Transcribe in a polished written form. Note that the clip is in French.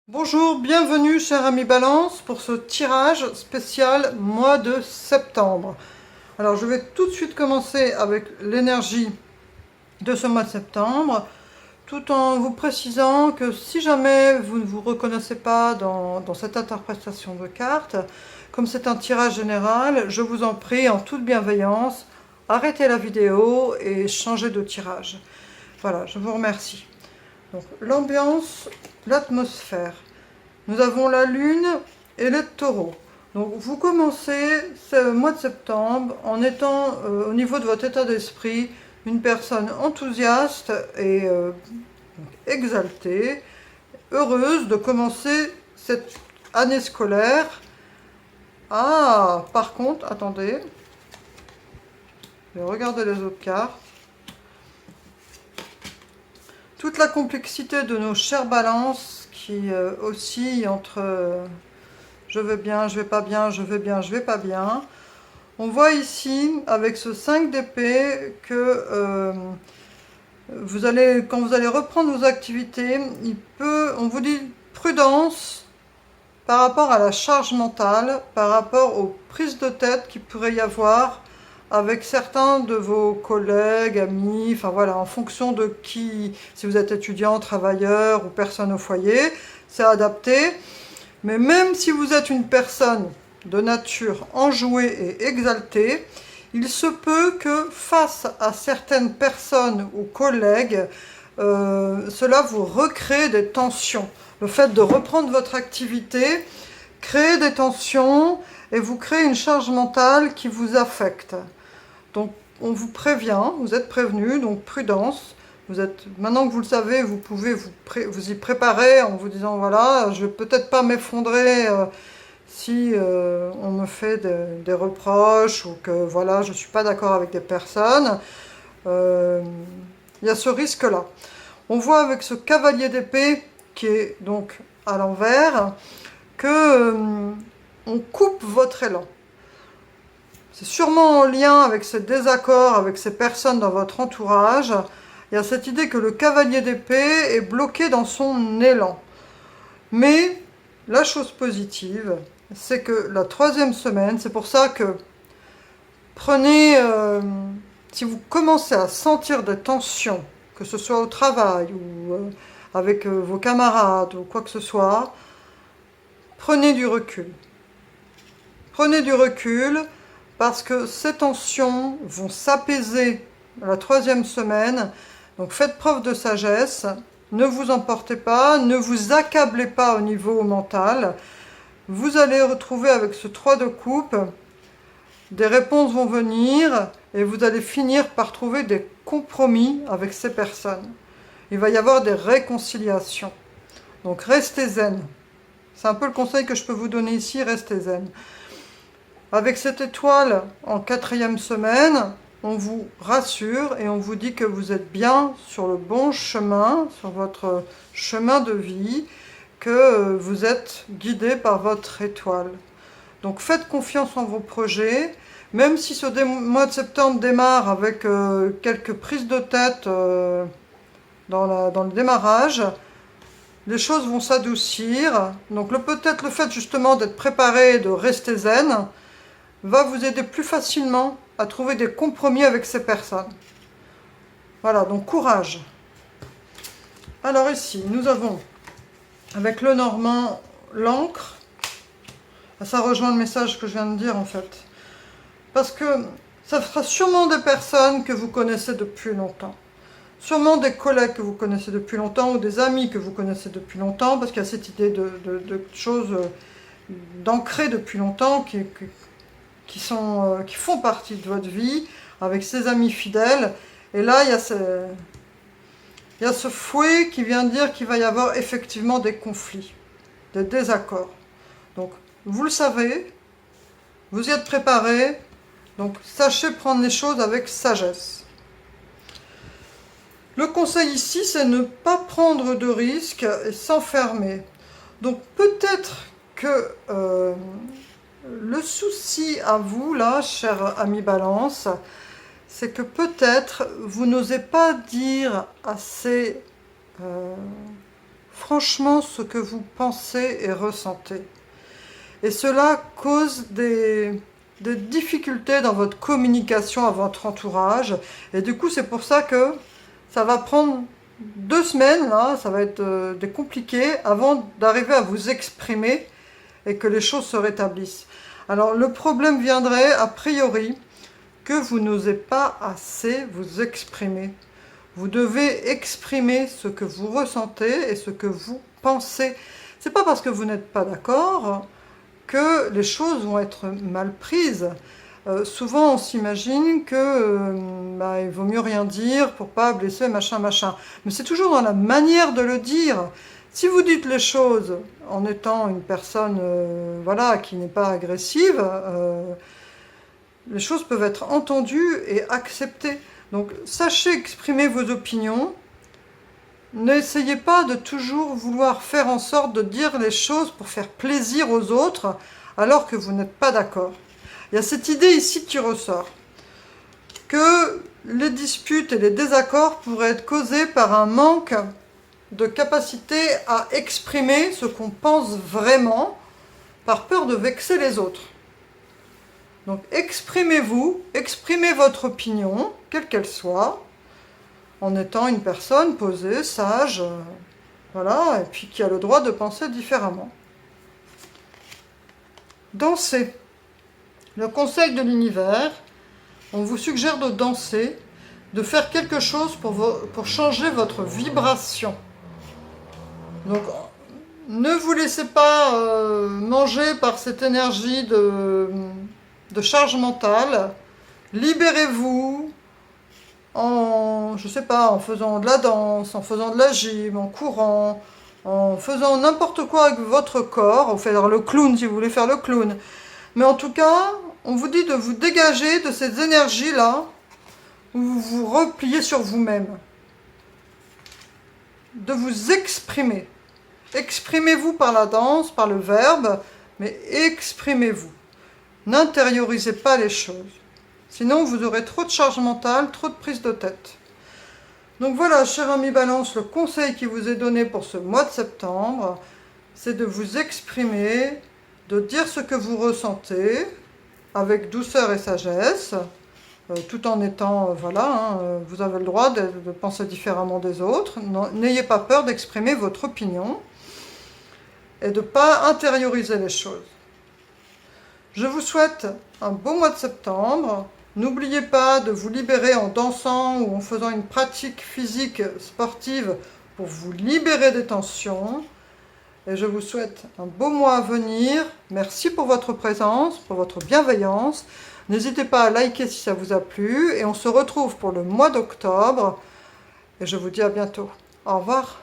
Bonjour, bienvenue cher ami Balance pour ce tirage spécial mois de septembre. Alors je vais tout de suite commencer avec l'énergie de ce mois de septembre, tout en vous précisant que si jamais vous ne vous reconnaissez pas dans cette interprétation de cartes, comme c'est un tirage général, je vous en prie en toute bienveillance, arrêtez la vidéo et changez de tirage. Voilà, je vous remercie. Donc l'ambiance, l'atmosphère. Nous avons la lune et les taureaux. Donc vous commencez ce mois de septembre en étant au niveau de votre état d'esprit une personne enthousiaste et exaltée, heureuse de commencer cette année scolaire. Ah, par contre, attendez, je vais regarder les autres cartes. Toute la complexité de nos chères balances qui oscillent entre je vais bien, je vais pas bien, je vais bien, je vais pas bien. On voit ici, avec ce 5 d'épée, que quand vous allez reprendre vos activités, on vous dit prudence par rapport à la charge mentale, par rapport aux prises de tête qu'il pourrait y avoir avec certains de vos collègues, amis, enfin voilà, en fonction de qui, si vous êtes étudiant, travailleur ou personne au foyer, c'est adapté. Mais même si vous êtes une personne de nature enjouée et exaltée, il se peut que face à certaines personnes ou collègues, cela vous recrée des tensions. Le fait de reprendre votre activité crée des tensions et vous crée une charge mentale qui vous affecte. Donc on vous prévient, vous êtes prévenu, donc prudence. Maintenant que vous le savez, vous pouvez vous y préparer en vous disant voilà, je ne vais peut-être pas m'effondrer si on me fait des reproches ou que voilà, je ne suis pas d'accord avec des personnes. Il y a ce risque-là. On voit avec ce cavalier d'épée qui est donc à l'envers que on coupe votre élan. C'est sûrement en lien avec ce désaccord avec ces personnes dans votre entourage. Il y a cette idée que le cavalier d'épée est bloqué dans son élan. Mais la chose positive, c'est que la 3e semaine, c'est pour ça que prenez, si vous commencez à sentir des tensions, que ce soit au travail ou avec vos camarades ou quoi que ce soit, prenez du recul. Prenez du recul parce que ces tensions vont s'apaiser la 3e semaine. Donc faites preuve de sagesse, ne vous emportez pas, ne vous accablez pas au niveau mental. Vous allez retrouver avec ce 3 de coupe, des réponses vont venir et vous allez finir par trouver des compromis avec ces personnes. Il va y avoir des réconciliations. Donc restez zen. C'est un peu le conseil que je peux vous donner ici, restez zen. Avec cette étoile en 4e semaine, on vous rassure et on vous dit que vous êtes bien sur le bon chemin, sur votre chemin de vie, que vous êtes guidé par votre étoile. Donc faites confiance en vos projets, même si ce mois de septembre démarre avec quelques prises de tête dans le démarrage, les choses vont s'adoucir. Donc peut-être le fait justement d'être préparé, de rester zen, va vous aider plus facilement à trouver des compromis avec ces personnes. Voilà, donc courage. Alors ici, nous avons, avec le normand, l'encre. Ça rejoint le message que je viens de dire en fait. Parce que ça sera sûrement des personnes que vous connaissez depuis longtemps. Sûrement des collègues que vous connaissez depuis longtemps ou des amis que vous connaissez depuis longtemps, parce qu'il y a cette idée de choses d'ancrées depuis longtemps qui font partie de votre vie, avec ses amis fidèles. Et là, il y a ce fouet qui vient dire qu'il va y avoir effectivement des conflits, des désaccords. Donc, vous le savez, vous y êtes préparé, donc sachez prendre les choses avec sagesse. Le conseil ici, c'est ne pas prendre de risques et s'enfermer. Donc, peut-être que le souci à vous, là, cher ami Balance, c'est que peut-être vous n'osez pas dire assez franchement ce que vous pensez et ressentez. Et cela cause des difficultés dans votre communication à votre entourage. Et du coup, c'est pour ça que ça va prendre 2 semaines, là, ça va être compliqué avant d'arriver à vous exprimer et que les choses se rétablissent. Alors, le problème viendrait, a priori, que vous n'osez pas assez vous exprimer. Vous devez exprimer ce que vous ressentez et ce que vous pensez. C'est pas parce que vous n'êtes pas d'accord que les choses vont être mal prises. Souvent, on s'imagine que il vaut mieux rien dire pour pas blesser, machin, machin. Mais c'est toujours dans la manière de le dire. Si vous dites les choses en étant une personne voilà, qui n'est pas agressive, les choses peuvent être entendues et acceptées. Donc, sachez exprimer vos opinions. N'essayez pas de toujours vouloir faire en sorte de dire les choses pour faire plaisir aux autres, alors que vous n'êtes pas d'accord. Il y a cette idée ici qui ressort, que les disputes et les désaccords pourraient être causés par un manque de capacité à exprimer ce qu'on pense vraiment, par peur de vexer les autres. Donc exprimez-vous, exprimez votre opinion, quelle qu'elle soit, en étant une personne posée, sage, voilà, et puis qui a le droit de penser différemment. Danser. Le conseil de l'univers, on vous suggère de danser, de faire quelque chose pour changer votre vibration. Donc, ne vous laissez pas manger par cette énergie de charge mentale. Libérez-vous en, je sais pas, en faisant de la danse, en faisant de la gym, en courant, en faisant n'importe quoi avec votre corps. On fait le clown si vous voulez faire le clown. Mais en tout cas, on vous dit de vous dégager de ces énergies-là, où vous vous repliez sur vous-même. De vous exprimer. Exprimez-vous par la danse, par le verbe, mais exprimez-vous. N'intériorisez pas les choses. Sinon, vous aurez trop de charge mentale, trop de prise de tête. Donc voilà, cher ami Balance, le conseil qui vous est donné pour ce mois de septembre, c'est de vous exprimer, de dire ce que vous ressentez, avec douceur et sagesse, tout en étant, voilà, vous avez le droit de penser différemment des autres. N'ayez pas peur d'exprimer votre opinion et de ne pas intérioriser les choses. Je vous souhaite un bon mois de septembre. N'oubliez pas de vous libérer en dansant ou en faisant une pratique physique sportive pour vous libérer des tensions. Et je vous souhaite un beau mois à venir. Merci pour votre présence, pour votre bienveillance. N'hésitez pas à liker si ça vous a plu. Et on se retrouve pour le mois d'octobre. Et je vous dis à bientôt. Au revoir.